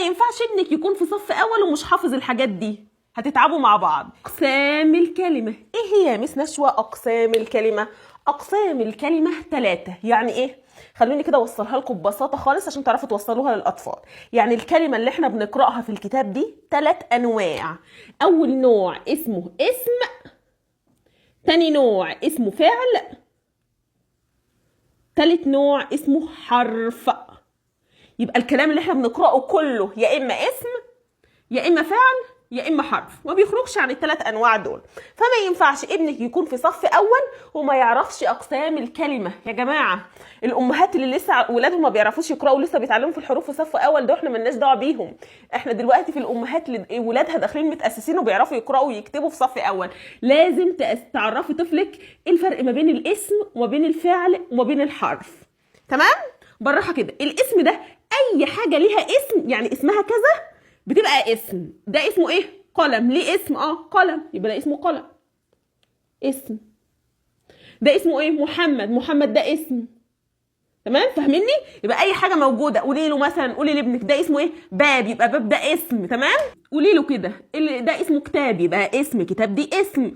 ينفعش ابنك يكون في صف اول ومش حافظ الحاجات دي، هتتعبوا مع بعض. اقسام الكلمه، ايه هي يا مس نشوى اقسام الكلمه؟ اقسام الكلمه 3. يعني ايه؟ خلوني كده اوصلها لكم ببساطه خالص عشان تعرفوا توصلوها للاطفال. يعني الكلمه اللي احنا بنقراها في الكتاب دي 3 انواع. اول نوع اسمه اسم، تاني نوع اسمه فعل، تالت نوع اسمه حرف. يبقى الكلام اللي احنا بنقراه كله يا اما اسم يا اما فعل يا اما حرف، ما بيخرجش عن ال3 انواع دول. فما ينفعش ابنك يكون في صف اول وما يعرفش اقسام الكلمه. يا جماعه الامهات اللي لسه ولادهم ما بيعرفوش يقراوا لسه بيتعلموا في الحروف في صف اول، ده احنا مالناش دعوه بيهم. احنا دلوقتي في الامهات اللي ولادها داخلين متاسسين وبيعرفوا يقراوا ويكتبوا في صف اول. لازم تعرفي طفلك ايه الفرق ما بين الاسم وما بين الفعل وما بين الحرف. تمام؟ بالراحه كده. الاسم ده اي حاجه ليها اسم، يعني اسمها كذا بتبقى اسم. ده اسمه ايه؟ قلم. ليه اسم؟ قلم، يبقى ده اسمه قلم، اسم. ده اسمه ايه؟ محمد. محمد ده اسم. تمام؟ فاهميني؟ يبقى اي حاجه موجوده. قولي له مثلا، قولي لابنك ده اسمه ايه؟ باب، يبقى باب ده اسم. تمام؟ قولي له كده ده اسمه كتاب، يبقى اسم. كتاب دي اسم.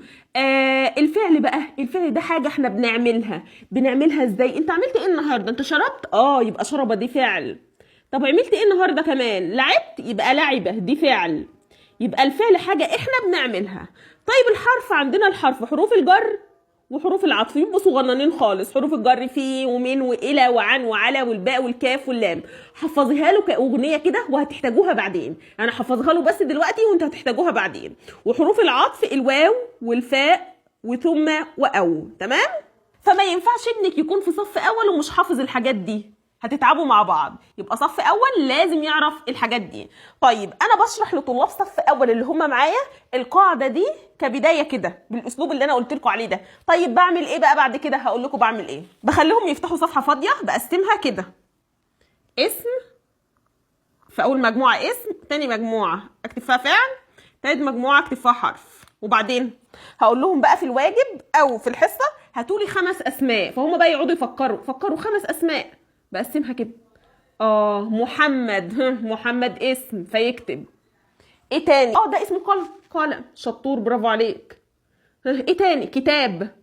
الفعل بقى، الفعل ده حاجه احنا بنعملها ازاي؟ انت عملت ايه النهارده؟ انت شربت؟ يبقى شرب دي فعل. طب عملت ايه النهارده كمان؟ لعبت؟ يبقى لعبه دي فعل. يبقى الفعل حاجه احنا بنعملها. طيب الحرف، عندنا الحرف حروف الجر وحروف العطف، يبقوا صغننين خالص. حروف الجر في ومن والى وعن وعلى والباء والكاف واللام. حفظيها له كاغنيه كده وهتحتاجوها بعدين. انا حفظها له بس دلوقتي وانتوا هتحتاجوها بعدين. وحروف العطف الواو والفاء وثم واو. تمام؟ فما ينفعش ابنك يكون في صف اول ومش حافظ الحاجات دي، هتتعبوا مع بعض. يبقى صف اول لازم يعرف الحاجات دي. طيب انا بشرح لطلاب صف اول اللي هم معايا القاعده دي كبدايه كده بالاسلوب اللي انا قلت لكم عليه ده. طيب بعمل ايه بقى بعد كده؟ هقول لكم بعمل ايه. بخليهم يفتحوا صفحه فاضيه، بقسمها كده: اسم، في اول مجموعه اسم، تاني مجموعه اكتب فيها فعل، تالت مجموعه اكتب فيها حرف. وبعدين هقول لهم بقى في الواجب او في الحصه هاتولي 5 اسماء، فهم بقى يقعدوا يفكروا 5 اسماء. بقسمها كده. محمد، محمد اسم، فيكتب. ايه تاني؟ ده اسمه قلم. قلم، شطور، برافو عليك. ايه تاني؟ كتاب.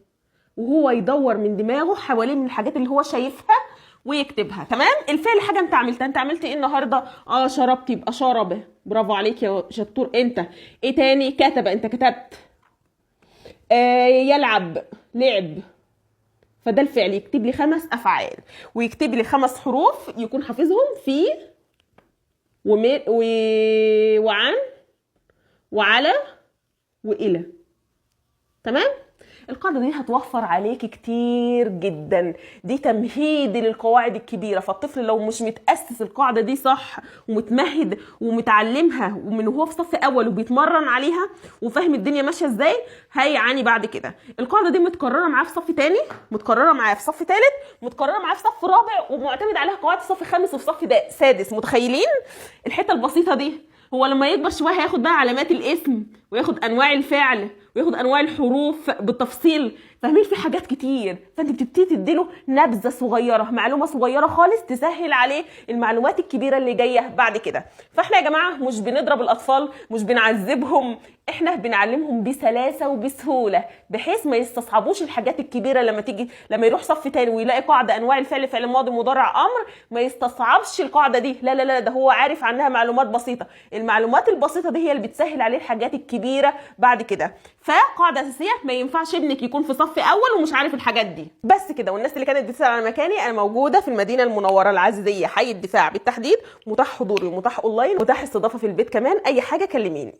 وهو يدور من دماغه حوالين من الحاجات اللي هو شايفها ويكتبها. تمام؟ الفعل حاجه انت عملتها. انت عملت ايه النهارده؟ شربت، يبقى شرب، برافو عليك يا شطور انت. ايه تاني؟ كتب، انت كتبت. يلعب، لعب. فده الفعل. يكتب لي 5 افعال ويكتب لي 5 حروف يكون حافظهم: في وعن وعلى والى. تمام؟ القاعده دي هتوفر عليك كتير جدا. دي تمهيد للقواعد الكبيره. فالطفل لو مش متاسس القاعده دي صح ومتمهد ومتعلمها ومن هو في صف اول وبيتمرن عليها وفاهم الدنيا ماشيه ازاي، هيعاني بعد كده. القاعده دي متكرره معاه في صف تاني، متكرره معاه في صف تالت، متكرره معاه في صف رابع، ومعتمد عليها قواعد في صف خامس وفي صف سادس. متخيلين الحته البسيطه دي؟ هو لما يكبر شويه هياخد بقى علامات الاسم وياخد انواع الفعل وياخد انواع الحروف بالتفصيل. فاهمين؟ في حاجات كتير. فانت بتبتدي تديله نبذه صغيره، معلومه صغيره خالص تسهل عليه المعلومات الكبيره اللي جايه بعد كده. فاحنا يا جماعه مش بنضرب الاطفال، مش بنعذبهم، احنا بنعلمهم بسلاسه وبسهوله بحيث ما يستصعبوش الحاجات الكبيره. لما يروح صف تاني ويلاقي قاعده انواع الفعل، فعل ماضي مضارع امر، ما يستصعبش القاعده دي. لا لا لا، ده هو عارف عنها معلومات بسيطه. المعلومات البسيطه دي هي اللي بتسهل عليه الحاجات الكبيره بعد كده. فقاعده اساسيه: ما ينفعش ابنك يكون في صف اول ومش عارف الحاجات دي. بس كده. والناس اللي كانت بتسال على مكاني، انا موجوده في المدينه المنوره العزيزيه، حي الدفاع بالتحديد. متاح حضوري ومتاح اونلاين، متاح استضافه في البيت كمان. اي حاجه كلميني.